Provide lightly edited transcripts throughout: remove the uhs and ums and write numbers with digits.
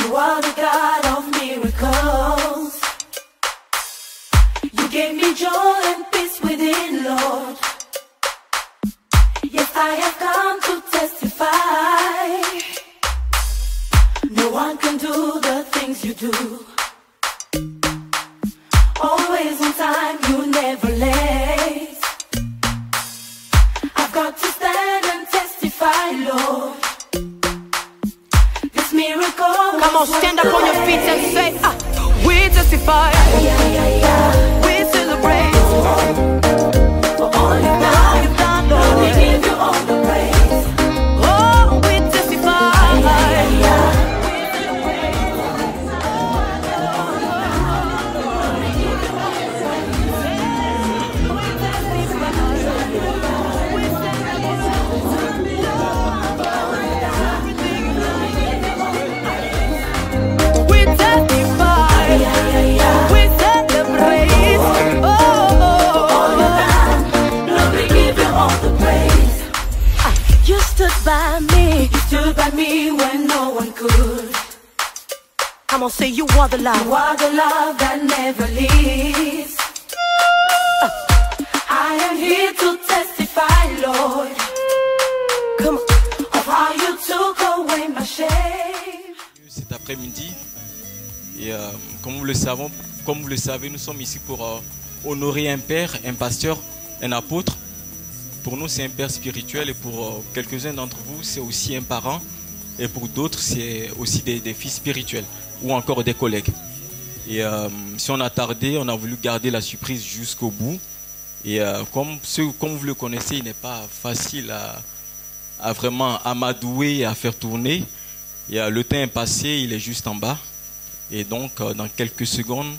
You are the God of miracles. You gave me joy and peace within, Lord. Yes, I have come to testify. No one can do the things you do. Always on time, you never late. I've got to stand and testify, Lord. This miracle. Come on, stand up on your feet and say, we testify. We celebrate. For all you've done, Lord, we give you all the praise. Oh, we testify. By me, you stood by me when no one could. Come on, say you are the love. You are the love that never leaves. I am here to testify, Lord. Come on. Of how you took away my shame. Cet après-midi, et comme vous le savez, nous sommes ici pour honorer un père, un pasteur, un apôtre. Pour nous, c'est un père spirituel et pour quelques-uns d'entre vous, c'est aussi un parent. Et pour d'autres, c'est aussi des fils spirituels ou encore des collègues. Et si on a tardé, on a voulu garder la surprise jusqu'au bout. Et comme vous le connaissez, il n'est pas facile à vraiment amadouer et à faire tourner. Et le temps est passé, il est juste en bas. Et donc, dans quelques secondes,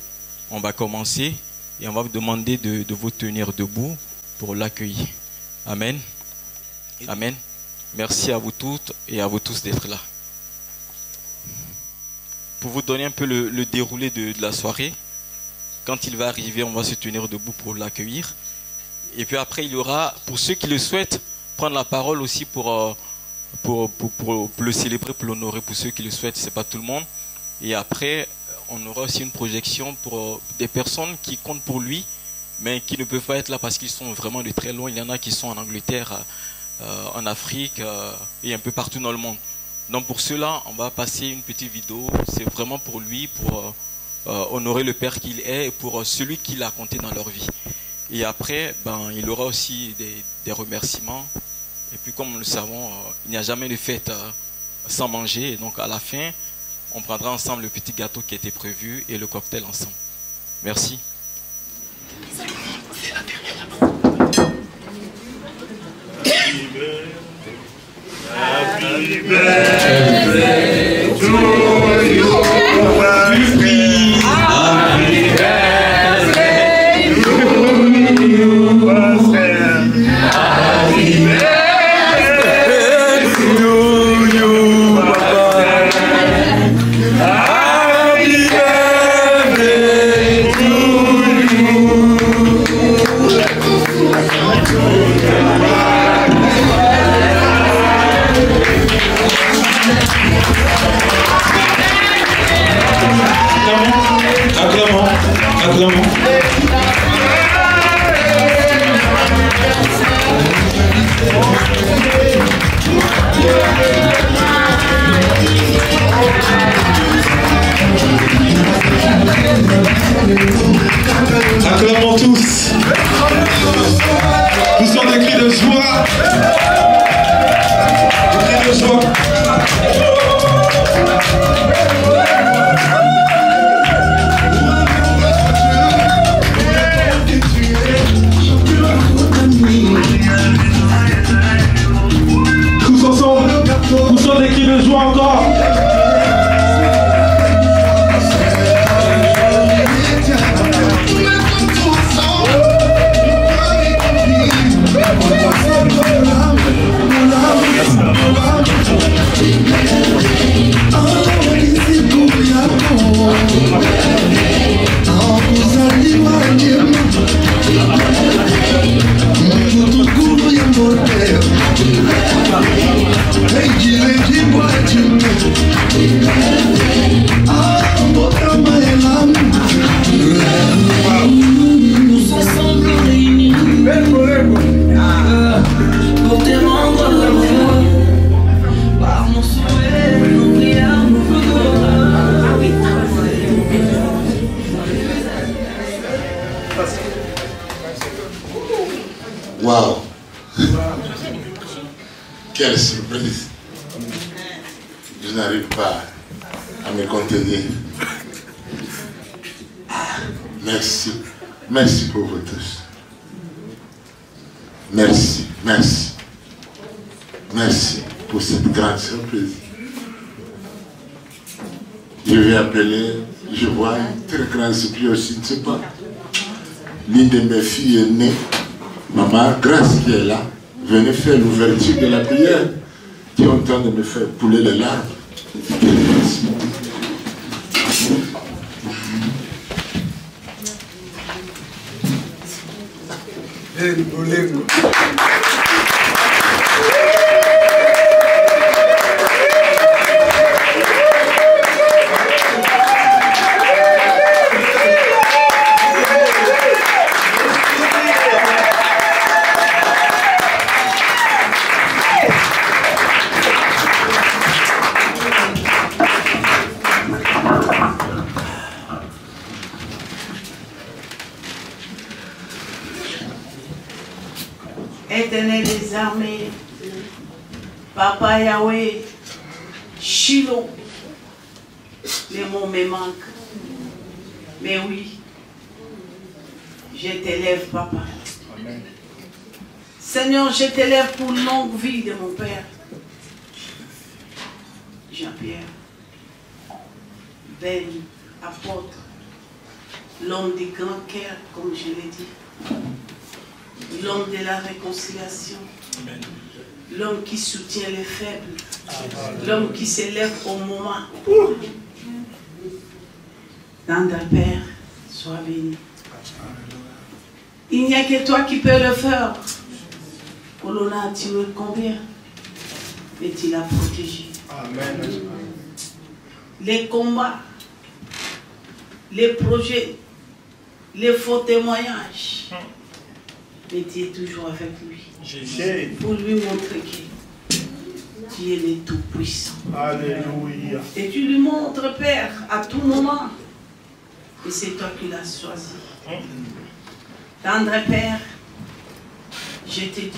on va commencer et on va vous demander de vous tenir debout pour l'accueillir. Amen. Amen. Merci à vous toutes et à vous tous d'être là. Pour vous donner un peu le déroulé de la soirée, quand il va arriver, on va se tenir debout pour l'accueillir. Et puis après, il y aura, pour ceux qui le souhaitent, prendre la parole aussi pour le célébrer, pour l'honorer, pour ceux qui le souhaitent, c'est pas tout le monde. Et après, on aura aussi une projection pour des personnes qui comptent pour lui, mais qui ne peuvent pas être là parce qu'ils sont vraiment de très loin. Il y en a qui sont en Angleterre, en Afrique et un peu partout dans le monde. Donc pour cela, on va passer une petite vidéo. C'est vraiment pour lui, pour honorer le Père qu'il est et pour celui qu'il a compté dans leur vie. Et après, il aura aussi des remerciements. Et puis comme nous le savons, il n'y a jamais de fête sans manger. Et donc à la fin, on prendra ensemble le petit gâteau qui était prévu et le cocktail ensemble. Merci. Happy birthday to you. Happy birthday to you. Happy birthday to you. Happy birthday to Acclamons. Acclamons tous. Poussons des cris de joie. Des cris de joie. pas à me contenir. Merci. Merci pour vous tous. Merci, merci. Merci pour cette grande surprise. Je vais appeler, je vois une très grande surprise aussi, ne sais pas. L'une de mes filles est née. Maman Grâce qui est là, venez faire l'ouverture de la prière. Qui est en train de me faire couler les larmes. Merci. Éternel des armées, Papa Yahweh, Shiloh, les mots me manquent. Mais oui, je t'élève, Papa. Amen. Seigneur, je t'élève pour une longue vie de mon Père. Jean-Pierre, Ben, apôtre, l'homme du grand cœur, comme je l'ai dit. L'homme de la réconciliation, l'homme qui soutient les faibles, l'homme qui s'élève au moment. Tendre Père, sois béni. Il n'y a que toi qui peux le faire. Colonna, tu me combien, mais tu l'as protégé. Amen. Les combats, les projets, les faux témoignages. Mais tu es toujours avec lui. Pour lui montrer que tu es le Tout-Puissant. Alléluia. Et tu lui montres, Père, à tout moment. Et c'est toi qui l'as choisi. Tendre Père, je te dis,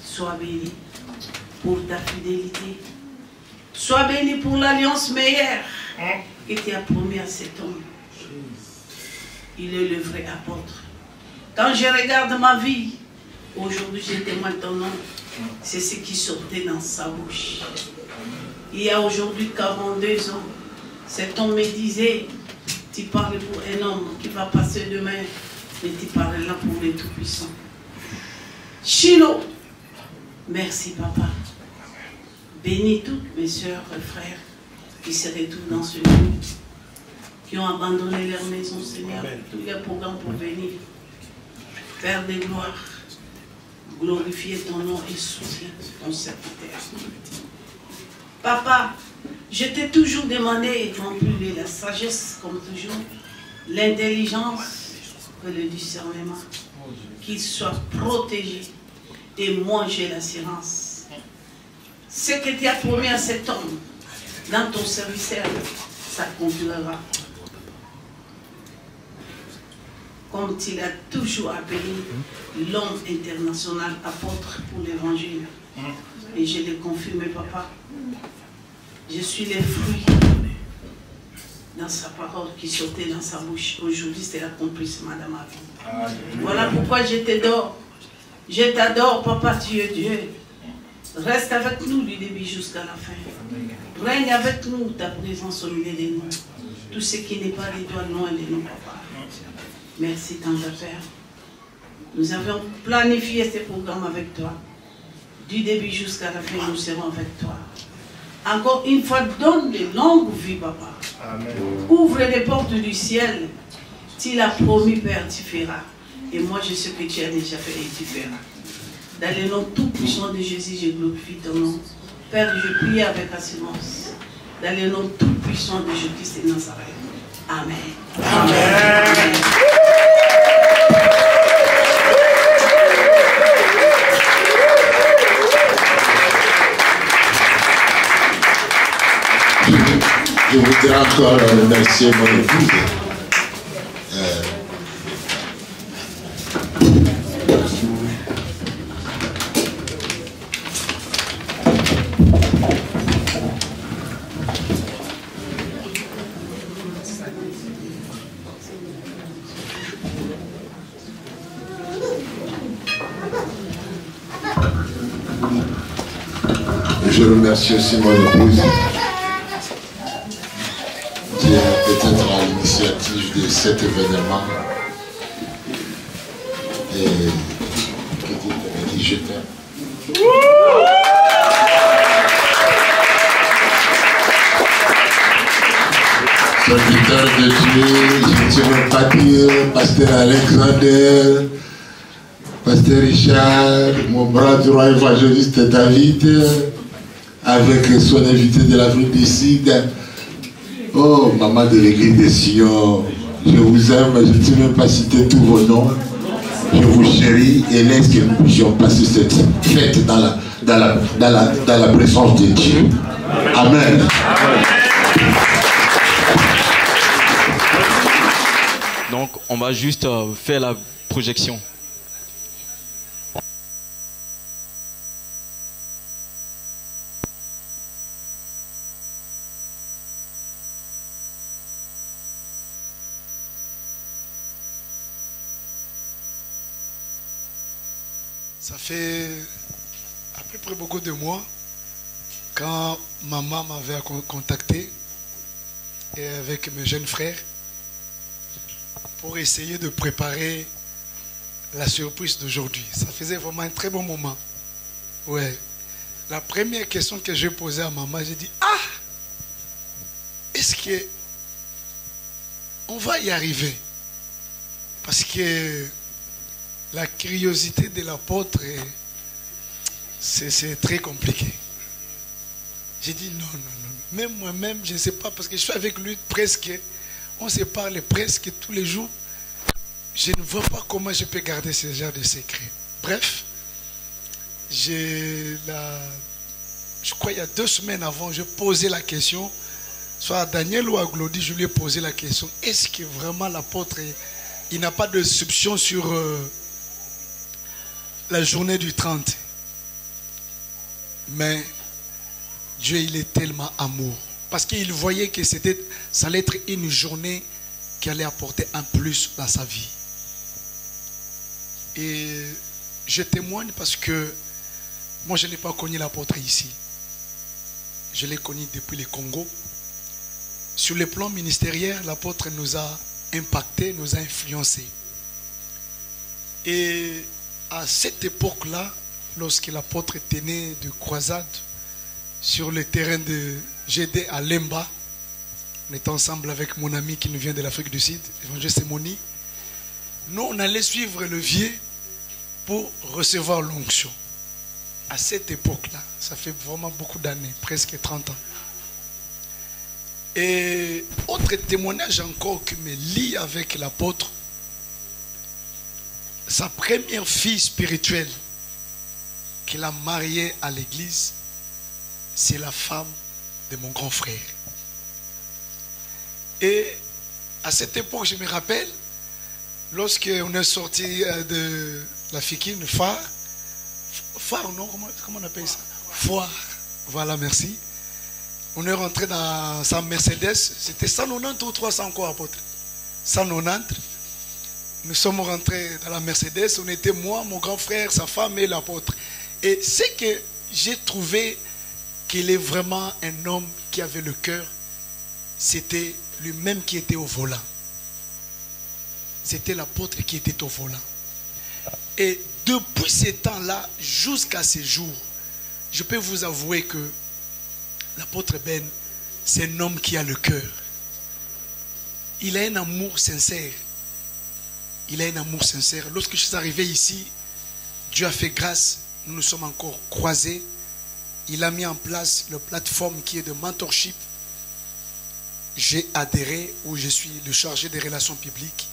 sois béni pour ta fidélité. Sois béni pour l'alliance meilleure que tu as promis à cet homme. Il est le vrai apôtre. Quand je regarde ma vie, aujourd'hui je témoigne ton nom, c'est ce qui sortait dans sa bouche. Il y a aujourd'hui 42 ans, cet homme me disait, tu parles pour un homme qui va passer demain, mais tu parles là pour les Tout-Puissants. Shiloh, merci Papa. Bénis toutes mes soeurs et frères qui se retrouvent dans ce lieu, qui ont abandonné leur maison, Seigneur, tous les programmes pour venir. Père de gloire, glorifier ton nom et soutiens ton serviteur. Papa, je t'ai toujours demandé non plus la sagesse, comme toujours, l'intelligence et le discernement, qu'il soit protégé et moi j'ai l'assurance. Ce que tu as promis à cet homme dans ton serviteur, ça conclura. Comme tu l'as toujours appelé l'homme international apôtre pour l'évangile. Et je l'ai confirmé, Papa. Je suis les fruits dans sa parole qui sortait dans sa bouche. Aujourd'hui, c'est l'accomplissement de ma vie. Voilà pourquoi je t'adore. Je t'adore, Papa, tu es Dieu. Reste avec nous du début jusqu'à la fin. Règne avec nous ta présence au milieu de nous. Tout ce qui n'est pas de toi, loin de nous, Papa. Merci, tendre Père. Nous avons planifié ce programme avec toi. Du début jusqu'à la fin, nous serons avec toi. Encore une fois, donne de longues vies, Papa. Amen. Ouvre les portes du ciel. Tu l'as promis, Père, tu feras. Et moi, je sais que tu as déjà fait et tu feras. Dans le nom tout puissant de Jésus, je glorifie ton nom. Père, je prie avec assurance. Dans le nom tout puissant de Jésus-Christ de Nazareth. Amen. Amen. Je voudrais encore remercier mon épouse. Je remercie aussi mon épouse qui est peut-être à l'initiative de cet événement et qui dit je t'aime. Serviteur de Dieu, je ne sais même pas dire, pasteur Alexander, pasteur Richard, mon bras droit évangéliste David, avec son invité de l'Afrique du Sud. Oh, maman de l'église de Sion, je vous aime, je ne sais même pas citer tous vos noms. Je vous chéris et laisse que nous puissions passer cette fête dans la présence de Dieu. Amen. Donc, on va juste faire la projection. Ça fait à peu près beaucoup de mois quand maman m'avait contacté et avec mes jeunes frères pour essayer de préparer la surprise d'aujourd'hui. Ça faisait vraiment un très bon moment. Ouais. La première question que j'ai posée à maman, j'ai dit, ah, est-ce que on va y arriver? Parce que la curiosité de l'apôtre, c'est très compliqué. J'ai dit non, non, non. Même moi-même, je ne sais pas, parce que je suis avec lui presque, on se parle presque tous les jours. Je ne vois pas comment je peux garder ce genre de secret. Bref, je crois il y a 2 semaines avant, je posais la question, soit à Daniel ou à Glody, je lui ai posé la question, est-ce que vraiment l'apôtre, il n'a pas de soupçon sur la journée du 30? Mais Dieu, il est tellement amour. Parce qu'il voyait que ça allait être une journée qui allait apporter un plus dans sa vie. Et je témoigne parce que moi, je n'ai pas connu l'apôtre ici. Je l'ai connu depuis le Congo. Sur le plan ministériel, l'apôtre nous a impactés, nous a influencés. Et à cette époque-là, lorsque l'apôtre tenait de croisade sur le terrain de GD à Lemba, on était ensemble avec mon ami qui nous vient de l'Afrique du Sud, évangéliste Moni. Nous, on allait suivre le vieux pour recevoir l'onction. À cette époque-là, ça fait vraiment beaucoup d'années, presque 30 ans. Et autre témoignage encore qui me lie avec l'apôtre, sa première fille spirituelle qu'il a mariée à l'église, c'est la femme de mon grand frère. Et à cette époque, je me rappelle, lorsqu'on est sorti de la Fikine, phare, non, comment on appelle ça? Foire, voilà, merci. On est rentré dans sa Mercedes, c'était 190 ou 300 encore, apôtre? 190. Nous sommes rentrés dans la Mercedes, on était moi, mon grand frère, sa femme et l'apôtre. Et c'est que j'ai trouvé qu'il est vraiment un homme qui avait le cœur, c'était lui-même qui était au volant. C'était l'apôtre qui était au volant. Et depuis ce temps-là, jusqu'à ce jour, je peux vous avouer que l'apôtre Ben, c'est un homme qui a le cœur. Il a un amour sincère. Il a un amour sincère. Lorsque je suis arrivé ici, Dieu a fait grâce. Nous nous sommes encore croisés. Il a mis en place la plateforme qui est de mentorship. J'ai adhéré, où je suis le chargé des relations publiques.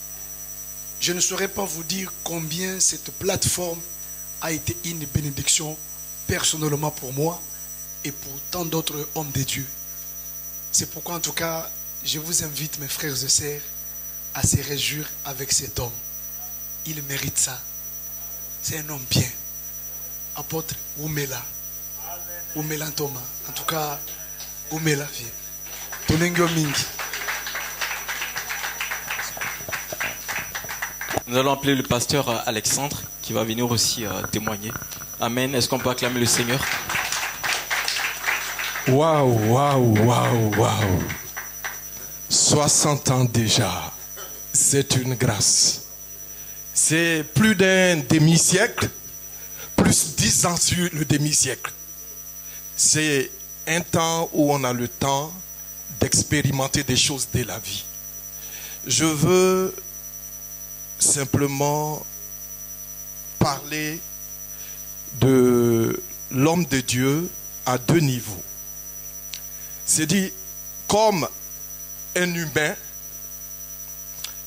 Je ne saurais pas vous dire combien cette plateforme a été une bénédiction personnellement pour moi et pour tant d'autres hommes de Dieu. C'est pourquoi en tout cas, je vous invite mes frères et sœurs à se réjouir avec cet homme. Il mérite ça. C'est un homme bien. Apôtre Oumela. Oumela Thomas. En tout cas, Oumela vient. Tonengyo Mingi. Nous allons appeler le pasteur Alexandre qui va venir aussi témoigner. Amen. Est-ce qu'on peut acclamer le Seigneur? Waouh, waouh, waouh, waouh. 60 ans déjà, c'est une grâce. C'est plus d'un demi-siècle, plus 10 ans sur le demi-siècle. C'est un temps où on a le temps d'expérimenter des choses dès la vie. Je veux simplement parler de l'homme de Dieu à deux niveaux. C'est dit, comme un humain,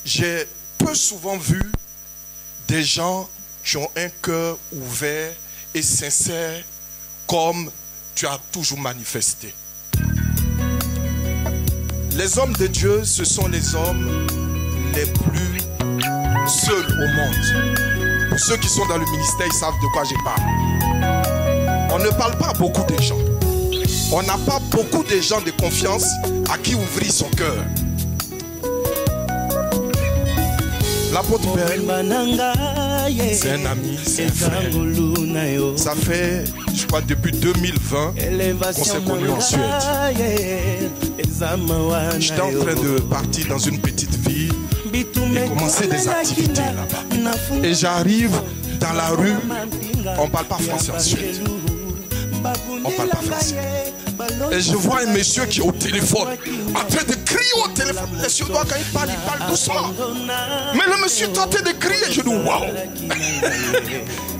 j'ai peu souvent vu des gens qui ont un cœur ouvert et sincère comme tu as toujours manifesté. Les hommes de Dieu, ce sont les hommes les plus seuls au monde. Pour ceux qui sont dans le ministère, ils savent de quoi je parle. On ne parle pas à beaucoup de gens. On n'a pas beaucoup de gens de confiance à qui ouvrir son cœur. L'apôtre Ben, c'est un ami, c'est un frère. Ça fait, je crois, depuis 2020 qu'on s'est connus en Suède. J'étais en train de partir dans une petite ville et commencer des activités là-bas. Et j'arrive dans la rue, on ne parle pas français en Suède. On ne parle pas français. Et je vois un monsieur qui est au téléphone, en train de crier au téléphone. Les Suédois, quand il parle doucement. Mais le monsieur est en train de crier. Je dis, waouh!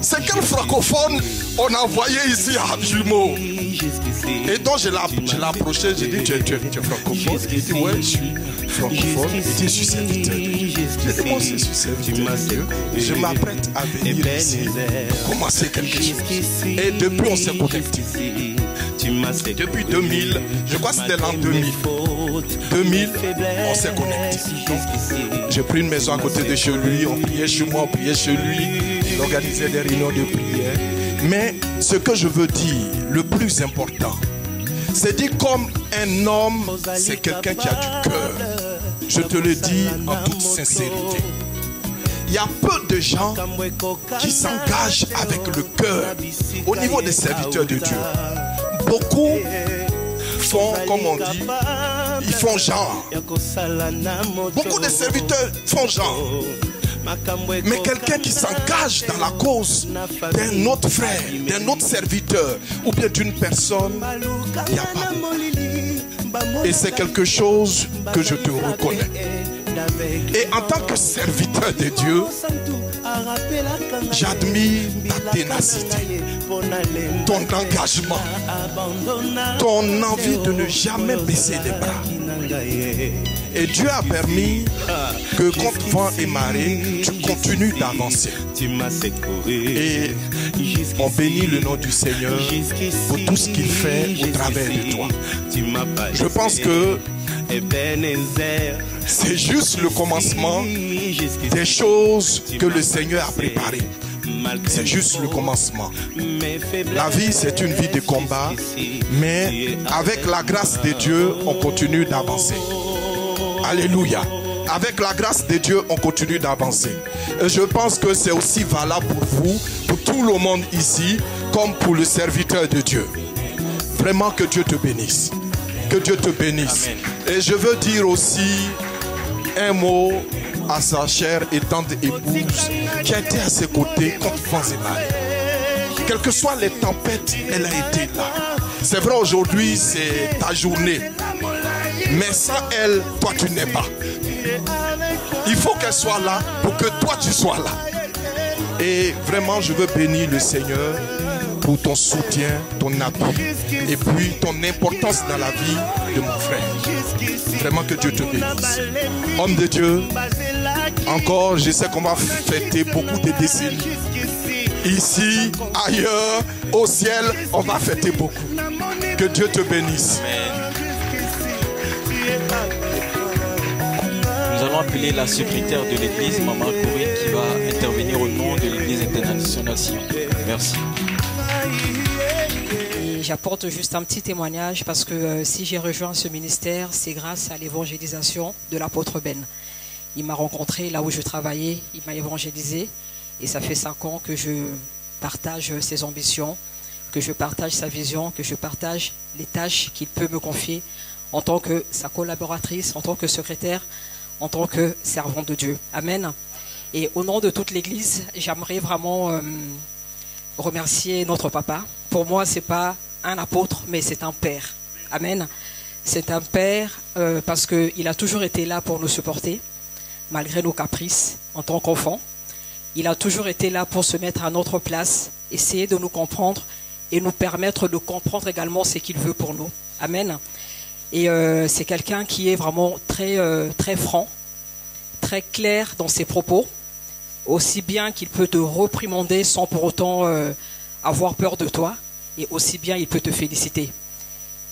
C'est quel francophone on a envoyé ici à Jumeau? Et donc je l'ai approché, j'ai dit, tu es francophone? Il dit, ouais, je suis francophone. Il dit, je suis serviteur. J'ai dit, bon, je suis serviteur de Dieu. Je m'apprête à venir ici pour commencer quelque chose. Et depuis, on s'est connecté. Depuis 2000, je crois que c'était l'an 2000. 2000, on s'est connecté. J'ai pris une maison à côté de chez lui, on priait chez moi, on priait chez lui, il organisait des réunions de prière. Mais ce que je veux dire, le plus important, c'est dit comme un homme, c'est quelqu'un qui a du cœur. Je te le dis en toute sincérité. Il y a peu de gens qui s'engagent avec le cœur au niveau des serviteurs de Dieu. Beaucoup font, comme on dit, ils font genre. Beaucoup de serviteurs font genre. Mais quelqu'un qui s'engage dans la cause d'un autre frère, d'un autre serviteur, ou bien d'une personne, il n'y a pas beaucoup. Et c'est quelque chose que je te reconnais. Et en tant que serviteur de Dieu, j'admire ta ténacité, ton engagement, ton envie de ne jamais baisser les bras. Et Dieu a permis que contre vent et marée, tu continues d'avancer. Et on bénit le nom du Seigneur pour tout ce qu'il fait au travers de toi. Je pense que c'est juste le commencement des choses que le Seigneur a préparées. C'est juste le commencement. La vie, c'est une vie de combat, mais avec la grâce de Dieu, on continue d'avancer. Alléluia. Avec la grâce de Dieu, on continue d'avancer. Et je pense que c'est aussi valable pour vous, pour tout le monde ici, comme pour le serviteur de Dieu. Vraiment que Dieu te bénisse. Que Dieu te bénisse. Amen. Et je veux dire aussi un mot à sa chère et tendre épouse qui a été à ses côtés contre vents et marées. Quelles que soient les tempêtes, elle a été là. C'est vrai, aujourd'hui, c'est ta journée. Mais sans elle, toi, tu n'es pas. Il faut qu'elle soit là pour que toi, tu sois là. Et vraiment, je veux bénir le Seigneur pour ton soutien, ton appui et puis ton importance dans la vie de mon frère. Vraiment que Dieu te bénisse. Homme de Dieu, encore, je sais qu'on va fêter beaucoup de décennies. Ici, ailleurs, au ciel, on va fêter beaucoup. Que Dieu te bénisse. Nous allons appeler la secrétaire de l'église, Maman Corinne, qui va intervenir au nom de l'église internationale Sion. Merci. J'apporte juste un petit témoignage parce que si j'ai rejoint ce ministère, c'est grâce à l'évangélisation de l'apôtre Ben. Il m'a rencontré là où je travaillais, il m'a évangélisé et ça fait 5 ans que je partage ses ambitions que je partage sa vision, que je partage les tâches qu'il peut me confier en tant que sa collaboratrice, en tant que secrétaire, en tant que servante de Dieu. Amen. Et au nom de toute l'Église, j'aimerais vraiment remercier notre papa. Pour moi, ce n'est pas un apôtre, mais c'est un père. Amen. C'est un père parce qu'il a toujours été là pour nous supporter, malgré nos caprices en tant qu'enfants. Il a toujours été là pour se mettre à notre place, essayer de nous comprendre et nous permettre de comprendre également ce qu'il veut pour nous. Amen. Et c'est quelqu'un qui est vraiment très franc, très clair dans ses propos, aussi bien qu'il peut te réprimander sans pour autant avoir peur de toi, et aussi bien il peut te féliciter.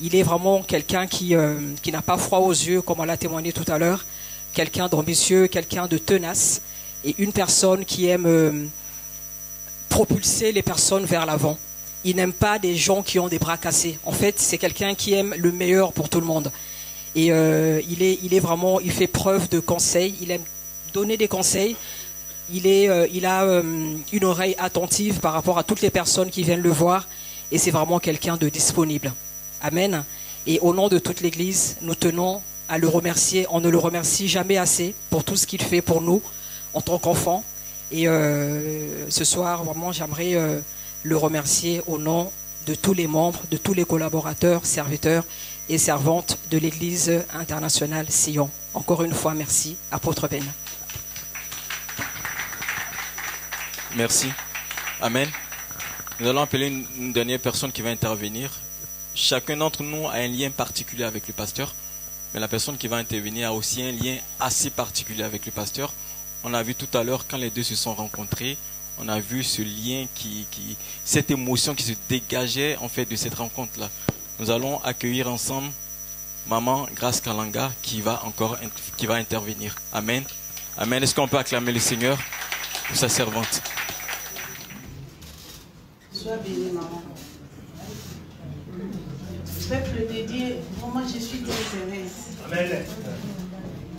Il est vraiment quelqu'un qui n'a pas froid aux yeux, comme on l'a témoigné tout à l'heure, quelqu'un d'ambitieux, quelqu'un de tenace, et une personne qui aime propulser les personnes vers l'avant. Il n'aime pas des gens qui ont des bras cassés. En fait, c'est quelqu'un qui aime le meilleur pour tout le monde. Et il fait preuve de conseil. Il aime donner des conseils. Il a une oreille attentive par rapport à toutes les personnes qui viennent le voir. Et c'est vraiment quelqu'un de disponible. Amen. Et au nom de toute l'Église, nous tenons à le remercier. On ne le remercie jamais assez pour tout ce qu'il fait pour nous en tant qu'enfants. Et ce soir, vraiment, j'aimerais le remercier au nom de tous les membres, de tous les collaborateurs, serviteurs et servantes de l'Église internationale Sion. Encore une fois, merci, apôtre Ben. Merci. Amen. Nous allons appeler une dernière personne qui va intervenir. Chacun d'entre nous a un lien particulier avec le pasteur, mais la personne qui va intervenir a aussi un lien assez particulier avec le pasteur. On a vu tout à l'heure, quand les deux se sont rencontrés, on a vu ce lien, cette émotion qui se dégageait en fait de cette rencontre-là. Nous allons accueillir ensemble Maman Grace Kalanga qui va intervenir. Amen. Amen. Est-ce qu'on peut acclamer le Seigneur pour sa servante? Sois béni, maman. Peuple de Dieu, moi je suis très heureuse. Amen.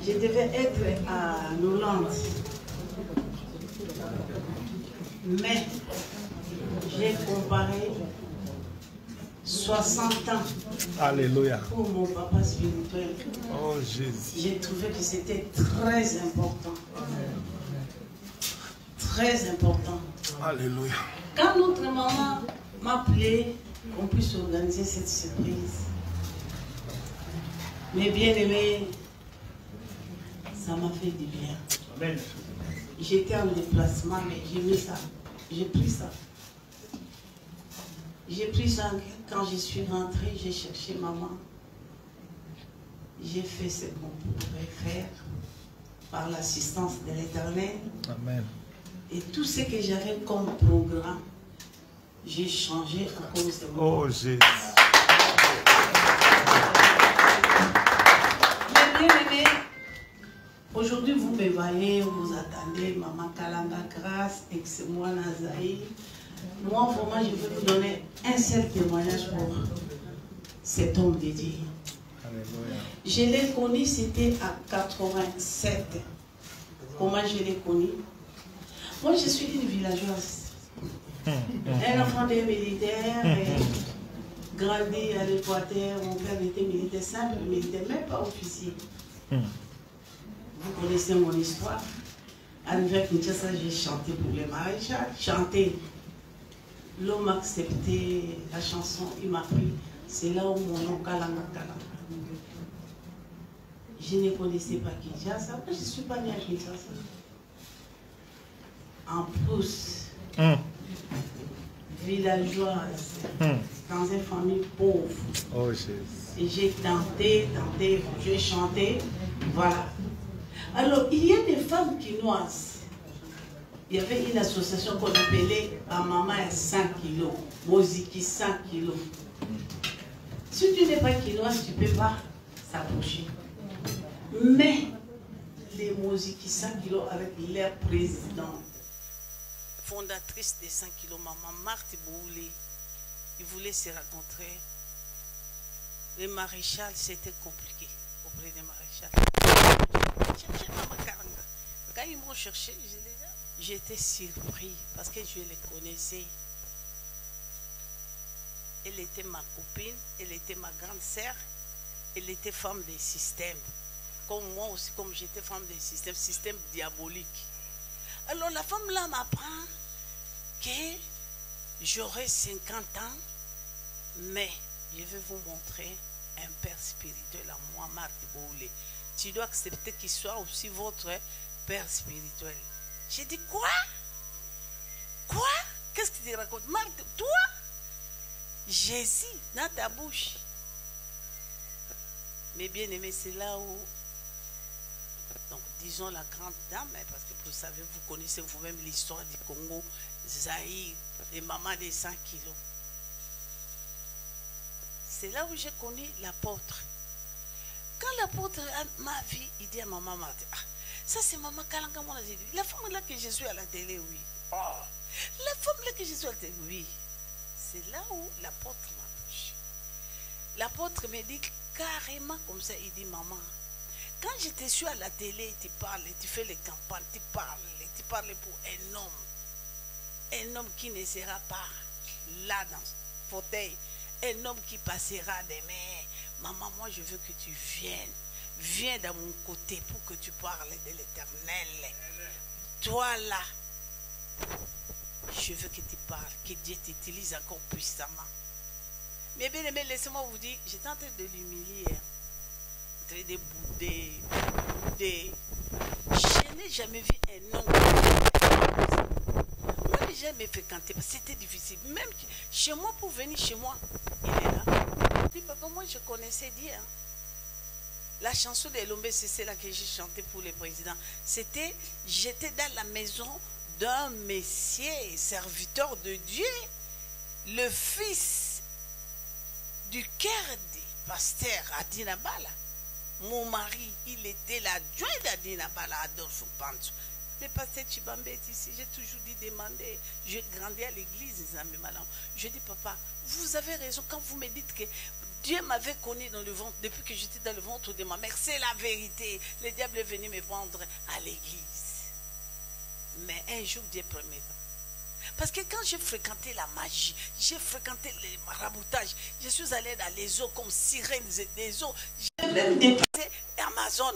Je devais être à Hollande. Mais j'ai comparé 60 ans. Alléluia. Pour mon papa spirituel. Oh Jésus. J'ai trouvé que c'était très important. Très important. Alléluia. Quand notre maman m'appelait qu'on puisse organiser cette surprise, mes bien-aimés, ça m'a fait du bien. Amen. J'étais en déplacement, mais j'ai mis ça. J'ai pris ça. J'ai pris ça. Quand je suis rentrée, j'ai cherché maman. J'ai fait ce qu'on pouvait faire par l'assistance de l'Éternel. Amen. Et tout ce que j'avais comme programme, j'ai changé à cause de moi. Oh Jésus. Mais bien aimé, aujourd'hui vous me voyez, vous attendez Maman Kalanga Grace, ex-moi Nazaï. Moi vraiment je vais vous donner un seul témoignage pour cet homme de Dieu. Alléluia. Je l'ai connu, c'était à 87. Comment je l'ai connu? Moi je suis une villageoise. Un enfant des militaires, grandi à l'Équateur, mon père était militaire, simple militaire, même pas officier. Vous connaissez mon histoire. Arrivé à Kinshasa, j'ai chanté pour les maréchals, chanté. L'homme a accepté la chanson, il m'a pris. C'est là où mon nom Kalanga Kalanga. Je ne connaissais pas Kinshasa, je ne suis pas née à Kinshasa. En plus, villageoise, dans une famille pauvre. Oh Jésus. Et j'ai tenté, j'ai chanté, voilà. Alors, il y a des femmes quinoises. Il y avait une association qu'on appelait « Ma maman est 5 kilos », « Moziki 5 kilos ». Si tu n'es pas quinoise, tu ne peux pas s'approcher. Mais les Moziki 5 kilos avec leur président, fondatrice des 5 kilos, maman Marthe Boulé, ils voulaient se rencontrer. Les maréchals, c'était compliqué auprès des maréchals. Cherchez Maman Kalanga. Quand ils m'ont cherché, j'étais surpris parce que je les connaissais. Elle était ma copine, elle était ma grande sœur, elle était femme des systèmes. Comme moi aussi, comme j'étais femme des systèmes, système diabolique. Alors la femme là m'apprend que j'aurai 50 ans, mais je vais vous montrer un père spirituel à moi, Marthe Boulé. Tu dois accepter qu'il soit aussi votre père spirituel. J'ai dit quoi? Quoi? Qu'est-ce que tu racontes? Marthe, toi? Jésus dans ta bouche. Mais bien aimé, c'est là où, donc disons la grande dame, parce que vous savez, vous connaissez vous-même l'histoire du Congo, Zaïre, les mamans de 100 kilos. C'est là où j'ai connu l'apôtre. Quand l'apôtre m'a vu, il dit à maman Marthe, ah, ça c'est maman Kalanga, la femme là que je suis à la télé, oui. Oh, la femme là que je suis à la télé, oui. C'est là où l'apôtre m'a touché. L'apôtre me dit carrément comme ça, il dit, maman, quand je te suis à la télé, tu parles, tu fais les campagnes, tu parles pour un homme qui ne sera pas là dans ce fauteuil, un homme qui passera demain. Maman, moi je veux que tu viens dans mon côté pour que tu parles de l'Éternel. Toi là, je veux que tu parles, que Dieu t'utilise encore puissamment. Mais bien aimé, laissez-moi vous dire, j'étais en train de l'humilier, en train de bouder. Je n'ai jamais vu un homme. Moi, j'ai jamais fréquenté, c'était difficile. Même chez moi, pour venir chez moi, il est là. Je dis, papa, moi, je connaissais Dieu. Hein. La chanson de Lombe, c'est celle que j'ai chantée pour le président. C'était, j'étais dans la maison d'un messier, serviteur de Dieu, le fils du cœur du pasteur Adina Bala. Mon mari, il était l'adjoint d'Adina Bala, Adolphe Pancho. Le pasteur Chibambe est ici, j'ai toujours dit demander. J'ai grandi à l'église, je dis, papa, vous avez raison quand vous me dites que Dieu m'avait connu dans le ventre, depuis que j'étais dans le ventre de ma mère. C'est la vérité. Le diable est venu me prendre à l'église. Mais un jour, Dieu promet. Parce que quand j'ai fréquenté la magie, j'ai fréquenté les maraboutages, je suis allé dans les eaux comme sirènes des eaux. J'ai même dépassé Amazon.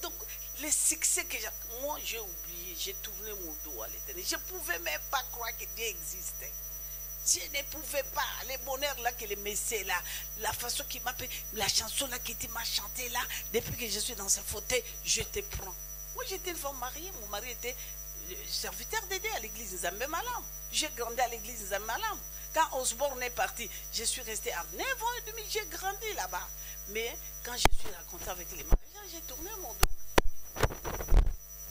Donc, les succès que j'ai... Moi, j'ai oublié, j'ai tourné mon dos à l'éternel. Je ne pouvais même pas croire que Dieu existait. Je ne pouvais pas. Les bonheurs là, que les messieurs là, la façon qu'il m'appelle, la chanson là qui m'a chanté là, depuis que je suis dans ce fauteuil, je te prends. Moi, j'étais une femme mariée, mon mari était serviteur d'aider à l'église de Zambé Malam. J'ai grandi à l'église de Zambé Malam. Quand Osborne est parti, je suis restée à 9 ans et demi, j'ai grandi là-bas. Mais quand je suis racontée avec les mariages, j'ai tourné mon dos.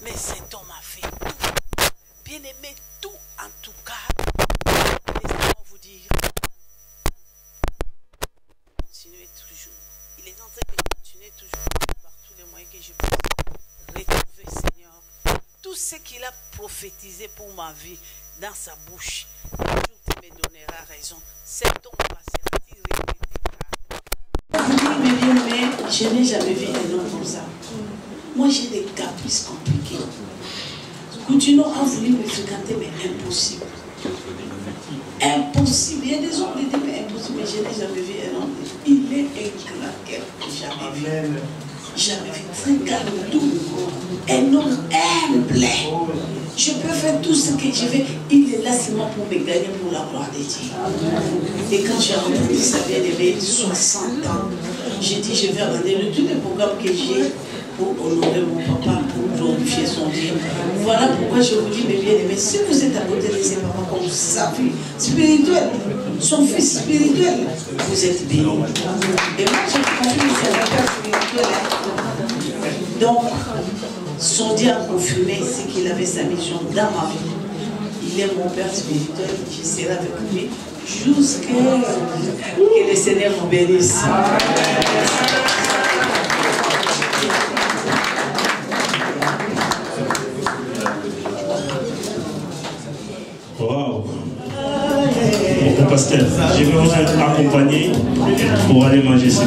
Mais cet homme a fait tout. Bien aimé, tout en tout cas. Laissez-moi vous dire. Continuez toujours. Il est en train de continuer toujours par tous les moyens que je peux retrouver, Seigneur. Tout ce qu'il a prophétisé pour ma vie dans sa bouche, toujours tu me donneras raison. Cet homme passera, tu regretteras. Mais bien, mais je n'ai jamais vu un homme comme ça. Moi, j'ai des caprices compliqués. Continuons à vouloir me fréquenter, mais impossible. Impossible. Il y a des hommes qui disent, mais impossible, mais je n'ai jamais vu un homme. Il est un craqueur que jamais vu. Jamais vu. Très calme, tout. Un homme humble. Je peux faire tout ce que je veux. Il est là seulement pour me gagner pour la gloire de Dieu. Et quand j'ai rencontré sa bien-aimée, 60 ans, j'ai dit, je vais regarder tous les programmes que j'ai pour honorer mon papa, pour glorifier son Dieu. Voilà pourquoi je vous dis, mes bien-aimés, si vous êtes à côté de ses parents comme sa fille spirituelle, son fils spirituel, vous êtes bénis. Et moi, j'ai compris que c'est un père spirituel. Donc, son Dieu a confirmé ce qu'il avait sa mission dans ma vie. Il est mon père spirituel, je serai avec lui jusqu'à que le Seigneur nous bénisse. Wow. Mon pasteur, je vais vous accompagner pour aller manger ce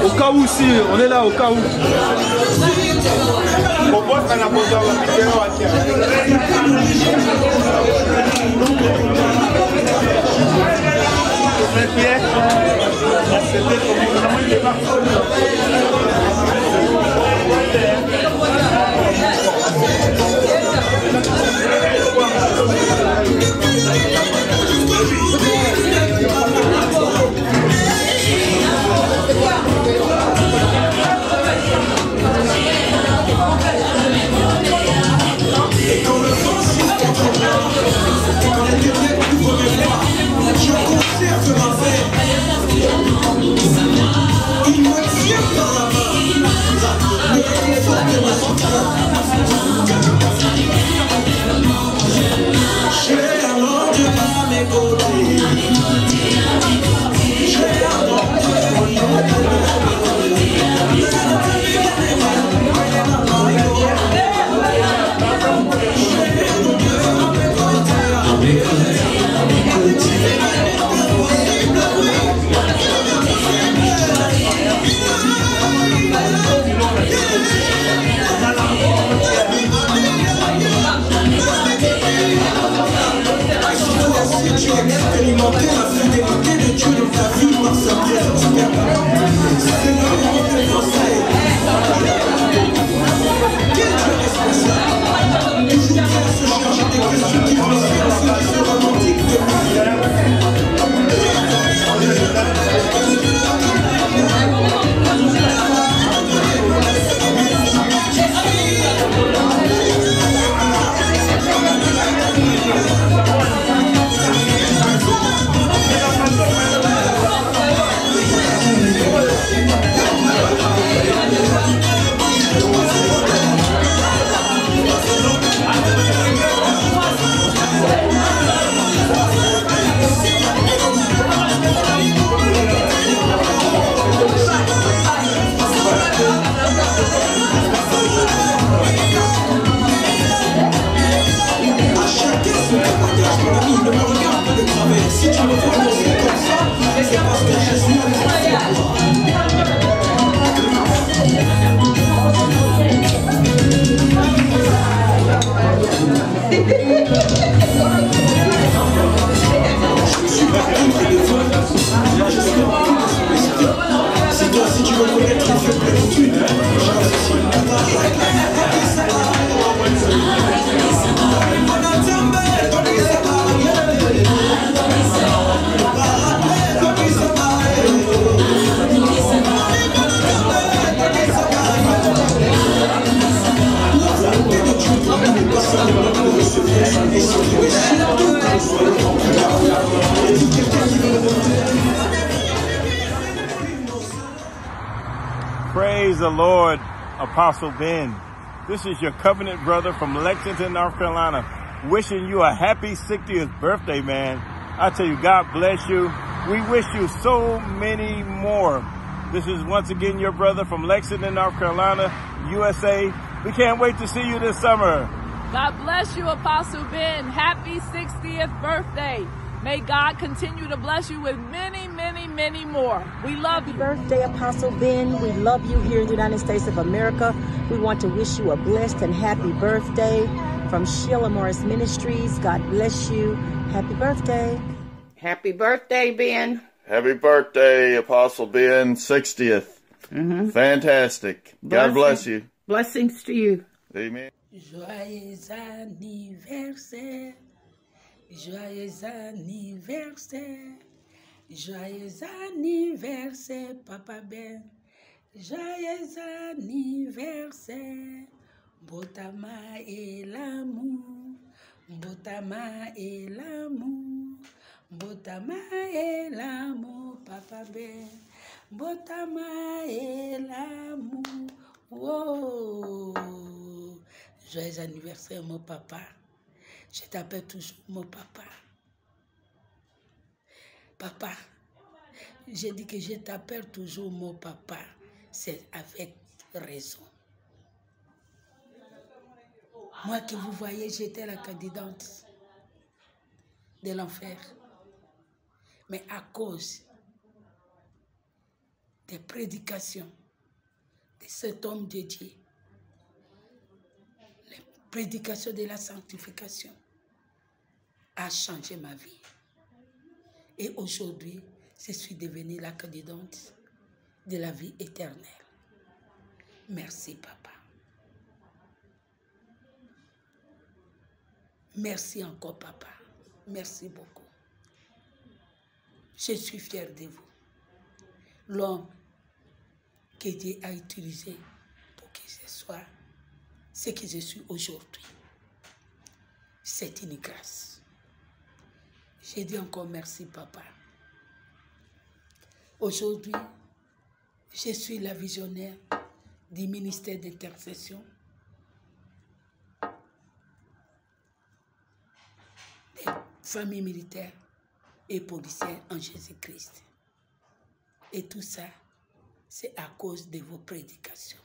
Au cas où, si, on est là au cas où. Praise the Lord, Apostle Ben. This is your covenant brother from Lexington, North Carolina, wishing you a happy 60th birthday, man. I tell you, God bless you. We wish you so many more. This is once again your brother from Lexington, North Carolina, USA. We can't wait to see you this summer. God bless you, Apostle Ben. Happy 60th birthday. May God continue to bless you with many, many, many more. We love you. Happy birthday, Apostle Ben. We love you here in the United States of America. We want to wish you a blessed and happy birthday from Sheila Morris Ministries. God bless you. Happy birthday. Happy birthday, Ben. Happy birthday, Apostle Ben, 60th. Fantastic. God bless you. Blessings to you. Amen. Joyeux anniversaire. Joyeux anniversaire, joyeux anniversaire, Papa Ben. Joyeux anniversaire, Botama et l'amour, Botama et l'amour, Botama et l'amour, Papa Ben. Botama et l'amour, oh. Joyeux anniversaire, mon papa. Je t'appelle toujours mon papa. Papa, j'ai dit que je t'appelle toujours mon papa. C'est avec raison. Moi que vous voyez, j'étais la candidate de l'enfer. Mais à cause des prédications de cet homme de Dieu, les prédications de la sanctification a changé ma vie. Et aujourd'hui, je suis devenue la candidate de la vie éternelle. Merci, papa. Merci encore, papa. Merci beaucoup. Je suis fière de vous. L'homme que Dieu a utilisé pour que je sois ce que je suis aujourd'hui. C'est une grâce. Je dis encore merci, papa. Aujourd'hui, je suis la visionnaire du ministère d'intercession des familles militaires et policières en Jésus-Christ. Et tout ça, c'est à cause de vos prédications.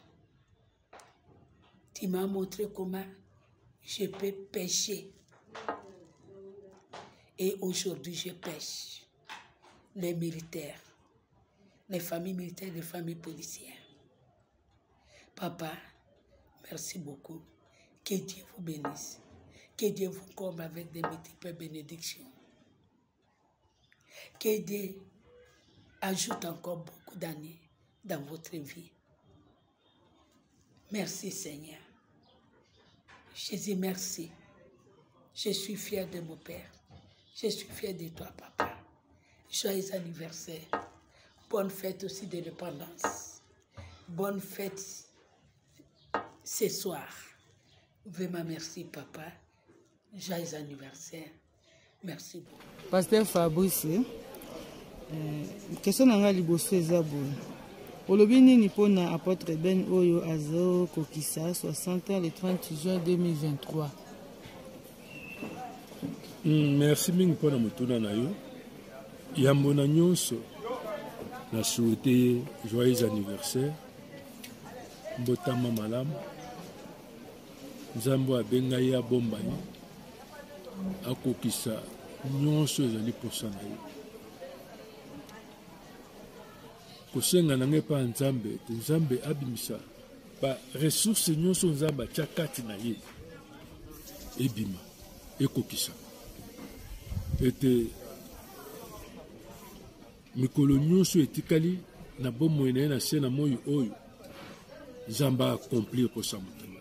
Tu m'as montré comment je peux pêcher. Et aujourd'hui, je pêche les militaires, les familles militaires, les familles policières. Papa, merci beaucoup. Que Dieu vous bénisse. Que Dieu vous comble avec des multiples bénédictions. Que Dieu ajoute encore beaucoup d'années dans votre vie. Merci Seigneur. Jésus, merci. Je suis fière de mon Père. Je suis fière de toi, papa. Joyeux anniversaire. Bonne fête aussi de l'indépendance. Bonne fête ce soir. Vraiment merci, papa. Joyeux anniversaire. Merci beaucoup. Pasteur Fabrice, question nanga liboso eza boye. Olobi nini mpona apôtre Ben oyo azo kokisa 60 ans le 30 juin 2023. Merci mingi mpona motuna na yo. Yambo na nyonso na souhaité joyeux anniversaire. Mbotama malamu. Nzambo abenga ye abomba ye. Akokisa nyonso ezali posa na ye. Kosenga na nge pa Nzambe, Nzambe abimisa ba ressources nyonso Nzambe atia kati na ye. Ebima, ekokisa. Ete mikolo nyonso etikali na bomoi na ye na se na moi oyo Nzambe accomplir posa motema.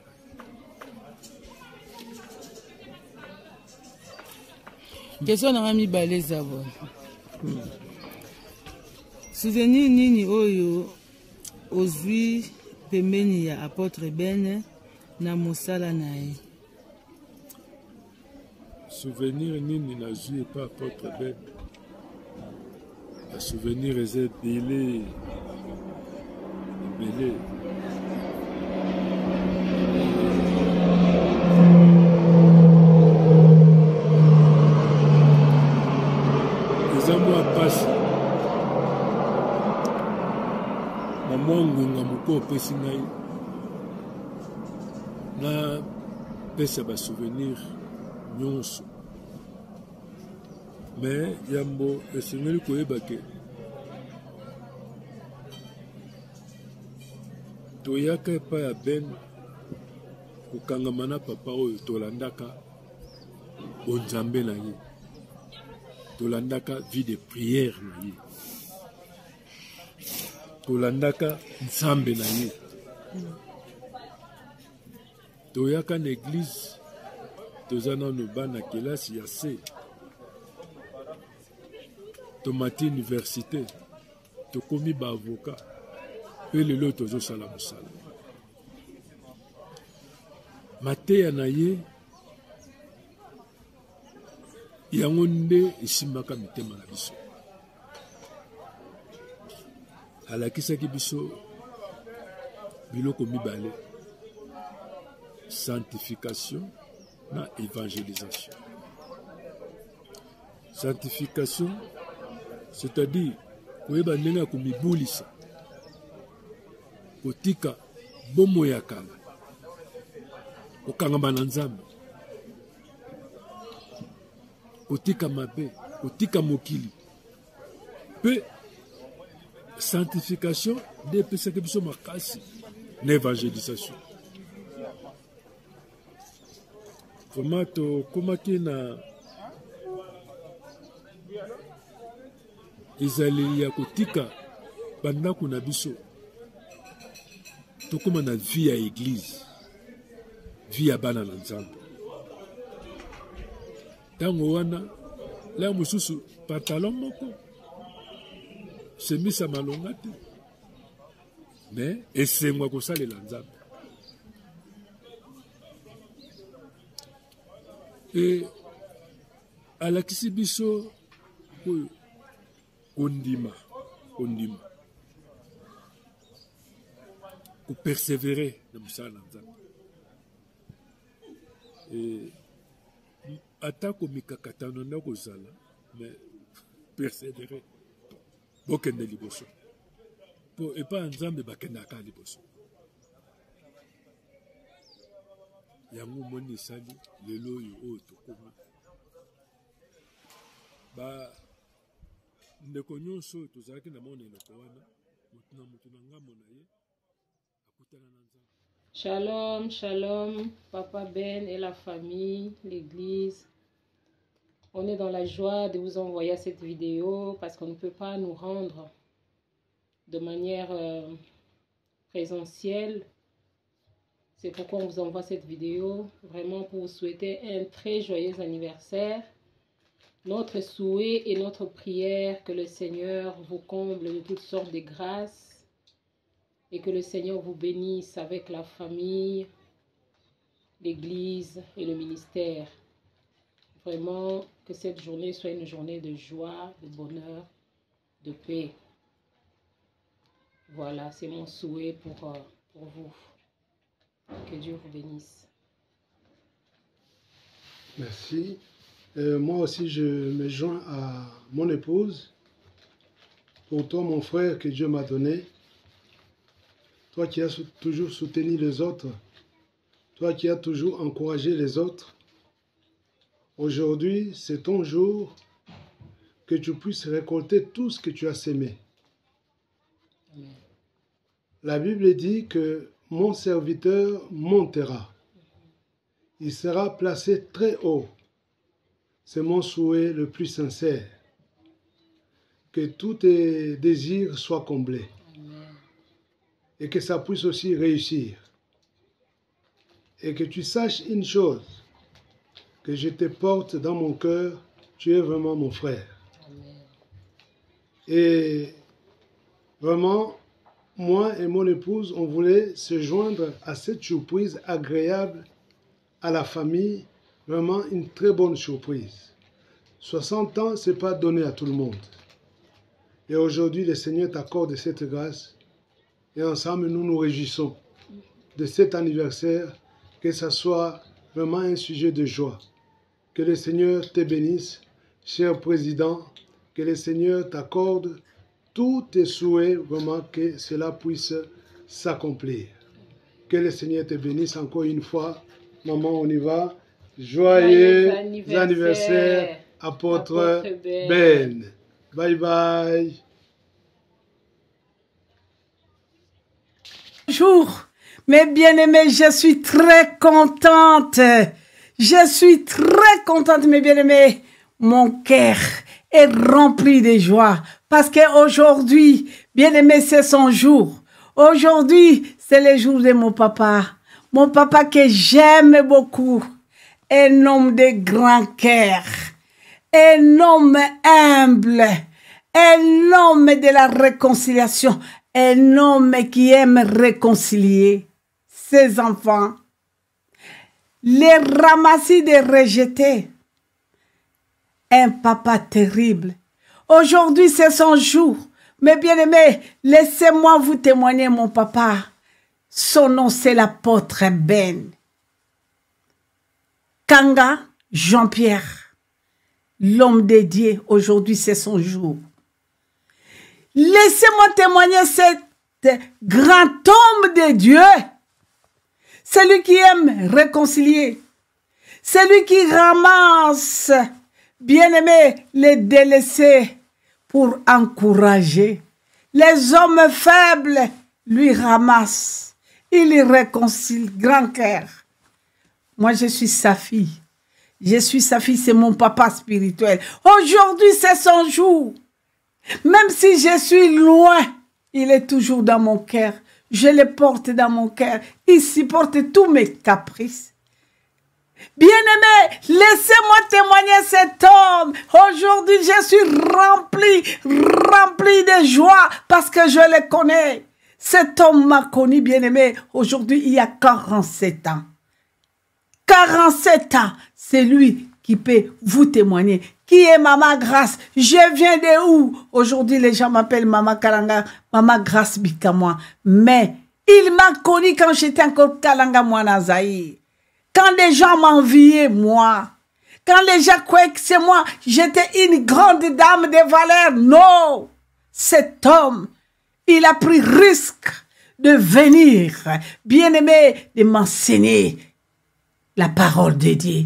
Question na mibale eza boye. Souvenir nini oyo ozwi pembeni ya apôtre Ben na mosala na ye? Souvenir nini nazwi epa apôtre Ben? A souvenir eza ebele ebele. Eza mwa pasi na mwa ngonga moko opesi ngai na pesa ba souvenir nyonso. Mais yambo esengeli koyeba ke toyaka epai ya Ben kokangama na papa oyo tolandaka bonzambe na ye, tolandaka vie de prière na ye, tolandaka nzambe na ye, toyaka na église toza nano bana kelasi ya se, tomati université, tokomi ba avocat, pe lelo tozosala mosala. Mateya na ye yango nde esimbaka mitema na biso. Alakisaki biso biloko mibale: sanctification na évangélisation. Sanctification, c'est-à-dire koyeba ndenge ya komibulisa, kotika bomo ya kala, kokangama na Nzambe. kotika mabe, kotika mokili. Peu sanctification de pesaka biso makasi na évangélisation. Vraiment tokomaki na ezali ya kotika bandako na biso tokoma na vie ya église, vie ya bana na Nzambe. Tango wana la mosusu pantalon moko chemise malonga te, mais esengwa kosalela Nzambe. Et alakisi biso kondima ko persévérer na mosala na Nzambe. Et atako mikakatano na kozala, mais persévérer bokende liboso po epa Nzambe bakendaka liboso. Yango moni sali lelo oyo tokoma ba ndeko nyonso tozalaki na mona eloko wana mutu na ngambo na ye akutana na Nzambe. Shalom, shalom, Papa Ben et la famille, l'église. On est dans la joie de vous envoyer cette vidéo parce qu'on ne peut pas nous rendre de manière présentielle. C'est pourquoi on vous envoie cette vidéo, vraiment pour vous souhaiter un très joyeux anniversaire. Notre souhait et notre prière que le Seigneur vous comble de toutes sortes de grâces et que le Seigneur vous bénisse avec la famille, l'église et le ministère. Vraiment que cette journée soit une journée de joie, de bonheur, de paix. Voilà, c'est mon souhait pour vous. Que Dieu vous bénisse. Merci. Moi aussi, je me joins à mon épouse. Pour toi, mon frère, que Dieu m'a donné. Toi qui as toujours soutenu les autres. Toi qui as toujours encouragé les autres. Aujourd'hui, c'est ton jour que tu puisses récolter tout ce que tu as sémé. Amen. La Bible dit que mon serviteur montera. Il sera placé très haut. C'est mon souhait le plus sincère. Que tous tes désirs soient comblés. Amen. Et que ça puisse aussi réussir. Et que tu saches une chose, que je te porte dans mon cœur, tu es vraiment mon frère. Amen. Et vraiment, moi et mon épouse, on voulait se joindre à cette surprise agréable à la famille, vraiment une très bonne surprise. 60 ans, ce n'est pas donné à tout le monde. Et aujourd'hui, le Seigneur t'accorde cette grâce. Et ensemble, nous nous réjouissons de cet anniversaire, que ce soit vraiment un sujet de joie. Que le Seigneur te bénisse, cher président, que le Seigneur t'accorde tous tes souhaits, vraiment que cela puisse s'accomplir. Que le Seigneur te bénisse encore une fois. Maman, on y va. Joyeux anniversaire, apôtre Ben. Bye bye. Bonjour, mes bien-aimés, je suis très contente. Je suis très contente, mes bien-aimés. Mon cœur est rempli de joie parce qu'aujourd'hui, bien-aimés, c'est son jour. Aujourd'hui, c'est le jour de mon papa. Mon papa que j'aime beaucoup. Un homme de grand cœur. Un homme humble. Un homme de la réconciliation. Un homme qui aime réconcilier ses enfants. Les ramasser, de rejeter. Un papa terrible. Aujourd'hui, c'est son jour. Mais bien aimé, laissez-moi vous témoigner, mon papa. Son nom, c'est l'apôtre Ben. Kanga Jean-Pierre, l'homme dédié, aujourd'hui, c'est son jour. Laissez-moi témoigner cet grand homme de Dieu. Celui qui aime réconcilier. Celui qui ramasse Bien-aimé, les délaissés pour encourager. Les hommes faibles lui ramassent. Il y réconcilie, grand cœur. Moi, je suis sa fille. Je suis sa fille, c'est mon papa spirituel. Aujourd'hui, c'est son jour. Même si je suis loin, il est toujours dans mon cœur. Je le porte dans mon cœur. Il supporte tous mes caprices. Bien-aimé, laissez-moi témoigner cet homme. Aujourd'hui, je suis rempli de joie parce que je le connais. Cet homme m'a connu, bien-aimé. Aujourd'hui, il y a 47 ans. 47 ans, c'est lui qui peut vous témoigner. Qui est Maman Grâce? Je viens de où? Aujourd'hui, les gens m'appellent Maman Kalanga, Maman Grâce Bikamoa. Mais il m'a connu quand j'étais encore Kalanga Mouanazaï. Quand les gens m'enviaient, moi. Quand les gens croyaient que c'est moi, j'étais une grande dame de valeur. Non! Cet homme, il a pris risque de venir, bien-aimé, de m'enseigner la parole de Dieu.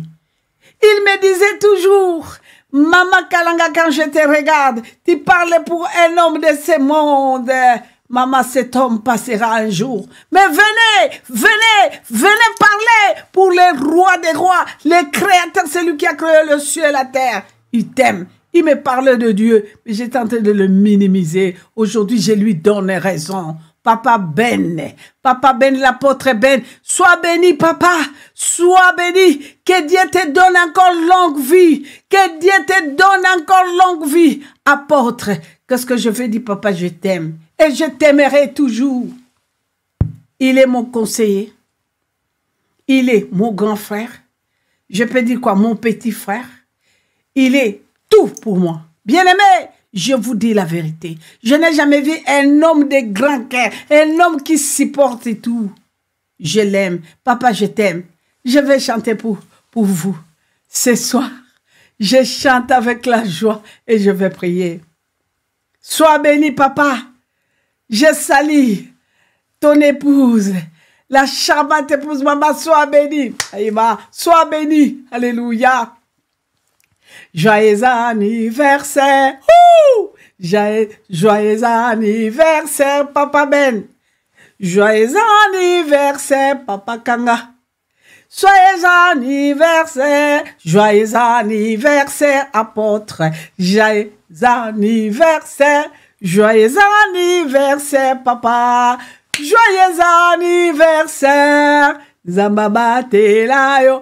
Il me disait toujours, Maman Kalanga, quand je te regarde, tu parles pour un homme de ce monde. Maman, cet homme passera un jour. Mais venez parler pour les rois des rois, les créateurs, celui qui a créé le ciel et la terre. Il t'aime. Il me parlait de Dieu, mais j'étais en train de le minimiser. Aujourd'hui, je lui donne raison. Papa Ben, l'apôtre Ben, sois béni, papa, sois béni, que Dieu te donne encore longue vie, que Dieu te donne encore longue vie. Apôtre, qu'est-ce que je veux dire, papa, je t'aime, et je t'aimerai toujours. Il est mon conseiller, il est mon grand frère, je peux dire quoi, mon petit frère, il est tout pour moi. Bien-aimé, je vous dis la vérité. Je n'ai jamais vu un homme de grand cœur, un homme qui supporte tout. Je l'aime. Papa, je t'aime. Je vais chanter pour vous. Ce soir, je chante avec la joie et je vais prier. Sois béni, papa. Je salue ton épouse. La charmante épouse, maman, sois béni. Aïma, sois béni. Alléluia. Joyeux anniversaire, joyeux anniversaire, Papa Ben. Joyeux anniversaire, Papa Kanga. Joyeux anniversaire, apôtre. Joyeux anniversaire, Papa. Joyeux anniversaire, Zambaba Telayo.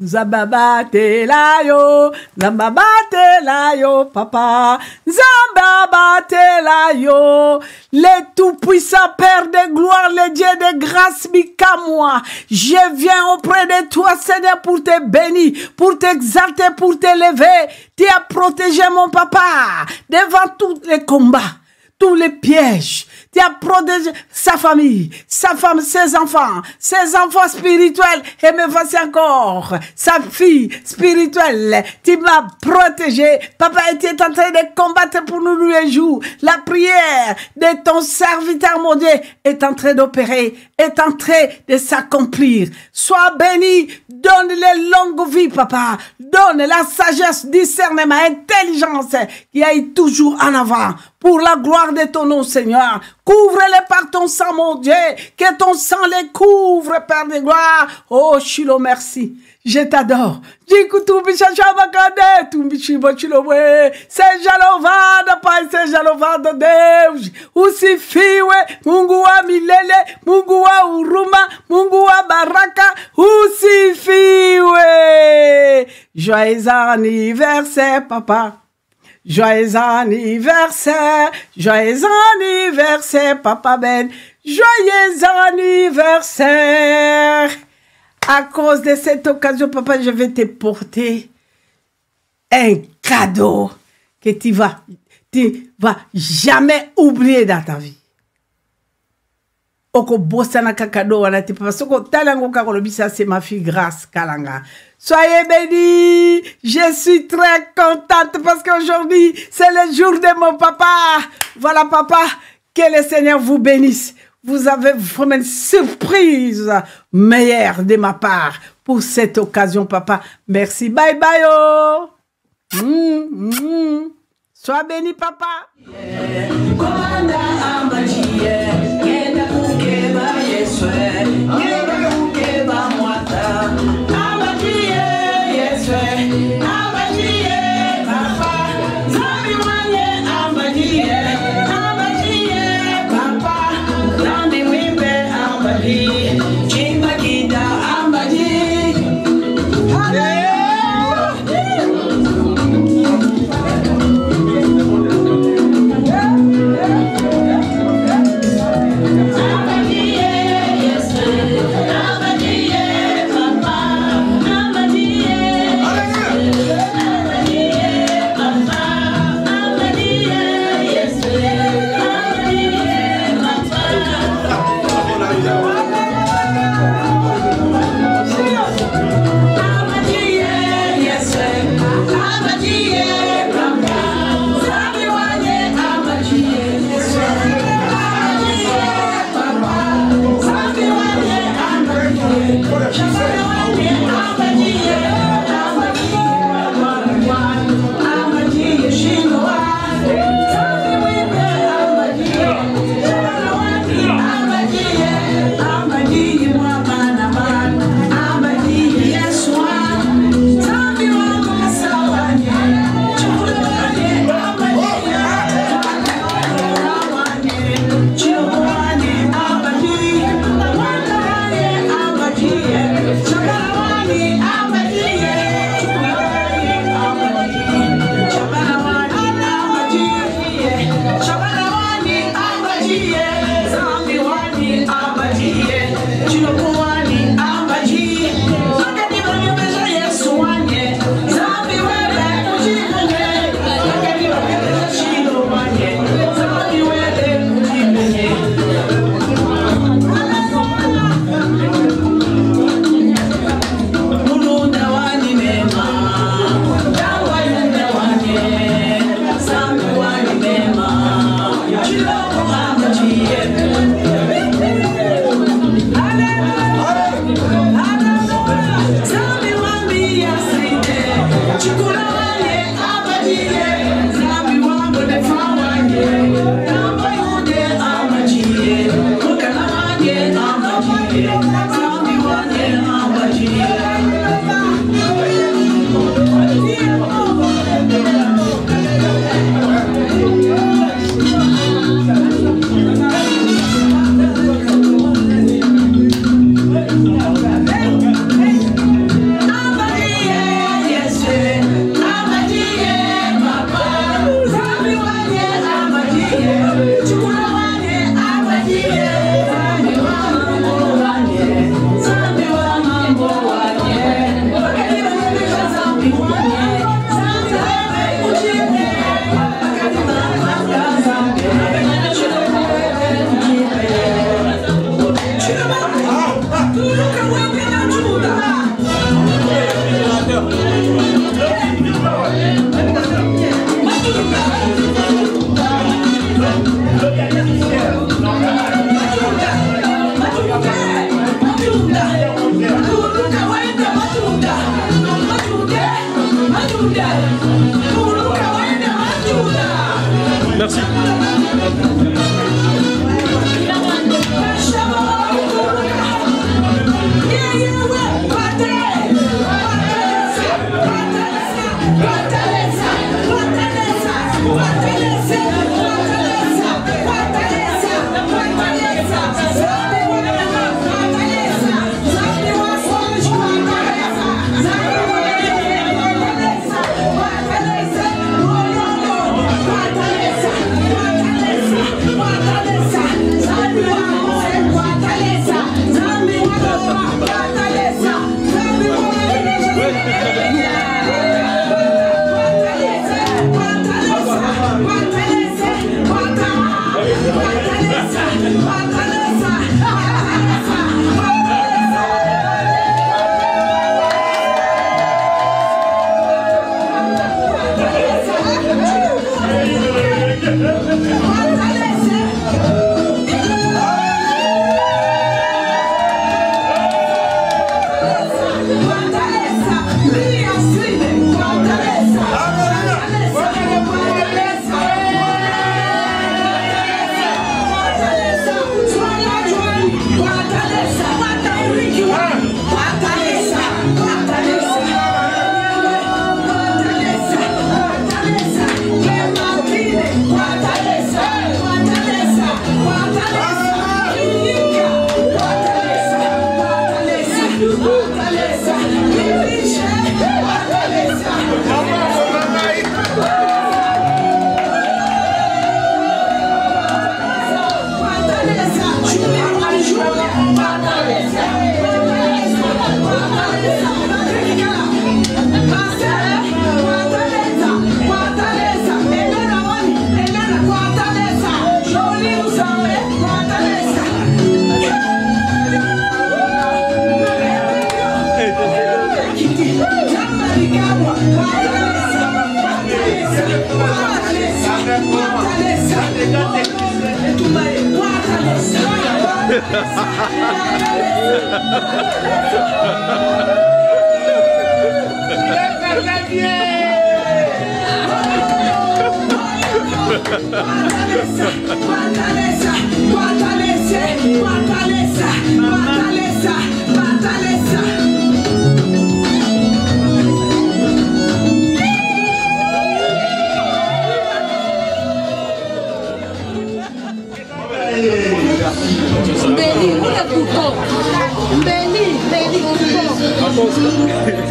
Zambaba Telayo, papa. Zambaba Telayo, le tout-puissant Père de gloire, le Dieu de grâce, Mikamoa. Je viens auprès de toi, Seigneur, pour te bénir, pour t'exalter, pour t'élever. Tu as protégé mon papa devant tous les combats, tous les pièges. Tu as protégé sa famille, sa femme, ses enfants spirituels, et me voici encore, sa fille spirituelle. Tu m'as protégé. Papa, tu es en train de combattre pour nous les jours. La prière de ton serviteur, mon Dieu, est en train d'opérer, est en train de s'accomplir. Sois béni, donne les longues vies, papa. Donne la sagesse, discernement, intelligence qui aille toujours en avant. Pour la gloire de ton nom, Seigneur. Couvre-les par ton sang, mon Dieu. Que ton sang les couvre, Père de gloire. Oh, Chilo, merci. Je t'adore. C'est jalovada, Pai, c'est jalovada, Deus. Usifiwe, Mungu wa milele, Mungu wa huruma, Mungu wa baraka, usifiwe. Joyeux anniversaire, papa. Joyeux anniversaire, Papa Ben. Joyeux anniversaire. À cause de cette occasion, papa, je vais te porter un cadeau que tu vas jamais oublier dans ta vie. Oko bosana kakado wana te papa soko talango kakolobisa, c'est ma fille Grâce Kalanga. Soyez bénis, je suis très contente parce qu'aujourd'hui c'est le jour de mon papa. Voilà papa, que le Seigneur vous bénisse. Vous avez vraiment une surprise meilleure de ma part pour cette occasion, papa. Merci. Bye bye. Oh. Sois béni, papa.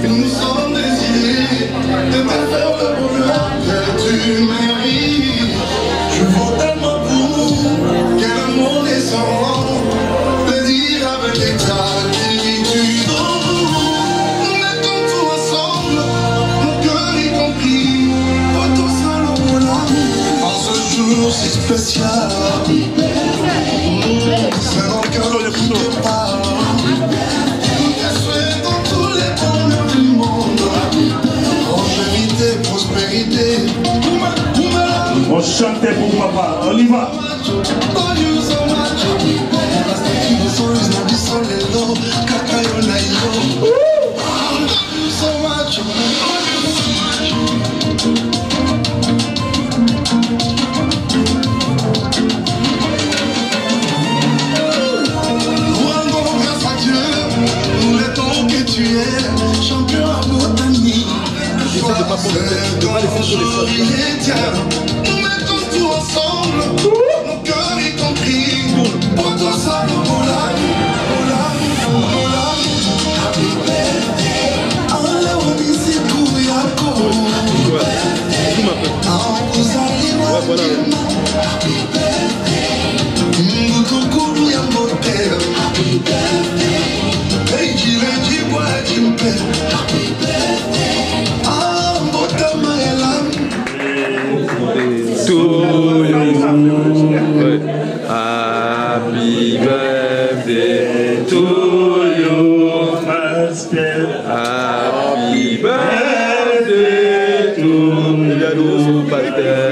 Nous sommes désirés de te faire le bonheur que tu mérites. Je vaux tellement pour que l'amour descend, de dire avec exactitude. Nous mettons tout ensemble, mon cœur y compris, pour tout seul au l'amour. En ce jour si spécial, c'est dans le cœur qui te parle. Prospérité. On chante pour papa, on y va. Rendons grâce à Dieu, nous mettons que tu es champion à botanique. Essaye de pas prendre de pas laisser sur les flottes. Nous mettons tout ensemble, mon cœur y compris. Pour toi ça nous vola, happy birthday. Allez on ici pour Yako. Voilà. Happy birthday. Mukukuru ya motel. Happy birthday. Hey Jireji boy Jimpe. Happy birthday. Happy birthday to you, Pastor. Happy birthday to you, Pastor.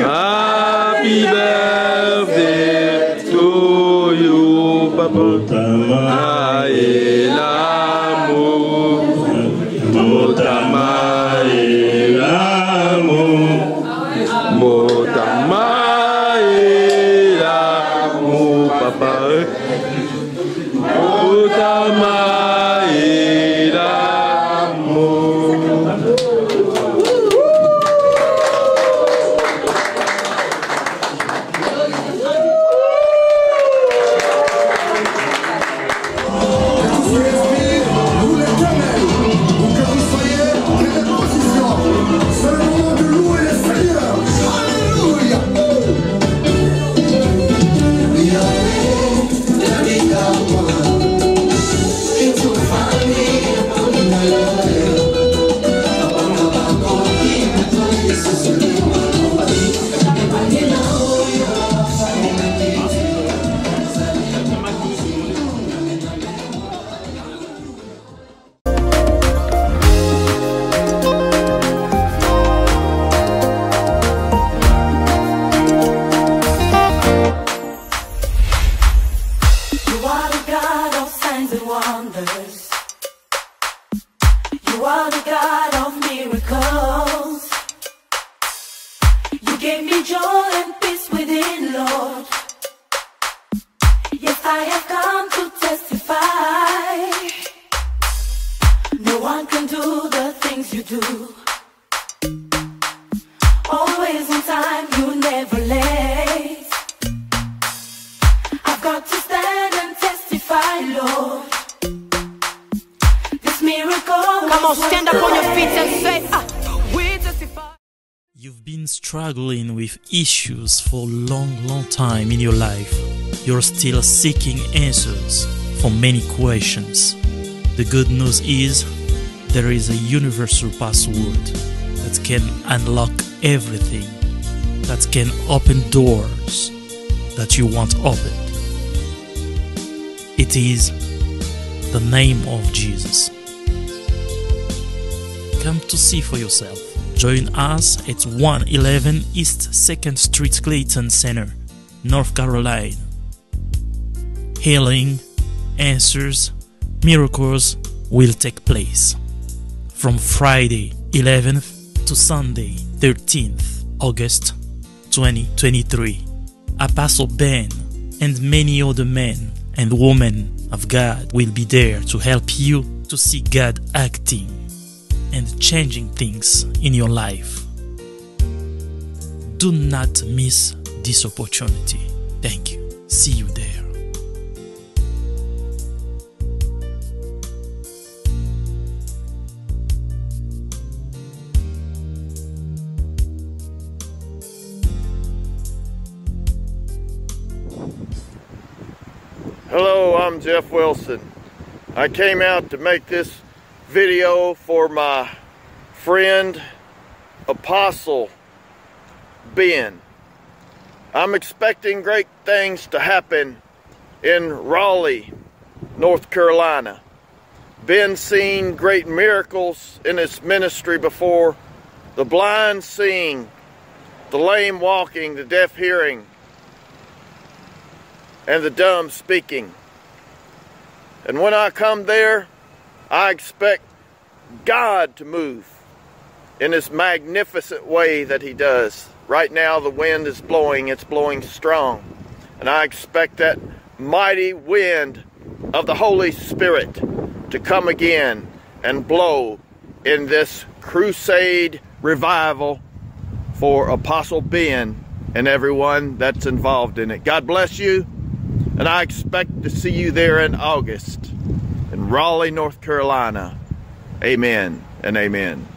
Happy birthday to you, Papa. Et l'amour, Motama et l'amour, Motama. Papa, Otama et l'amour. Struggling with issues for a long time in your life. You're still seeking answers for many questions. The good news is there is a universal password that can unlock everything, that can open doors that you want opened. It is the name of Jesus. Come to see for yourself. Join us at 111 East 2nd Street, Clayton Center, North Carolina. Healing, answers, miracles will take place from Friday 11th to Sunday 13th August 2023. Apostle Ben and many other men and women of God will be there to help you to see God acting and changing things in your life. Do not miss this opportunity. Thank you. See you there. Hello, I'm Jeff Wilson. I came out to make this video for my friend Apostle Ben. I'm expecting great things to happen in Raleigh, North Carolina. Ben's seen great miracles in his ministry before. The blind seeing, the lame walking, the deaf hearing, and the dumb speaking. And when I come there, I expect God to move in this magnificent way that He does. Right now the wind is blowing, it's blowing strong. And I expect that mighty wind of the Holy Spirit to come again and blow in this crusade revival for Apostle Ben and everyone that's involved in it. God bless you. And I expect to see you there in August in Raleigh, North Carolina. Amen and amen.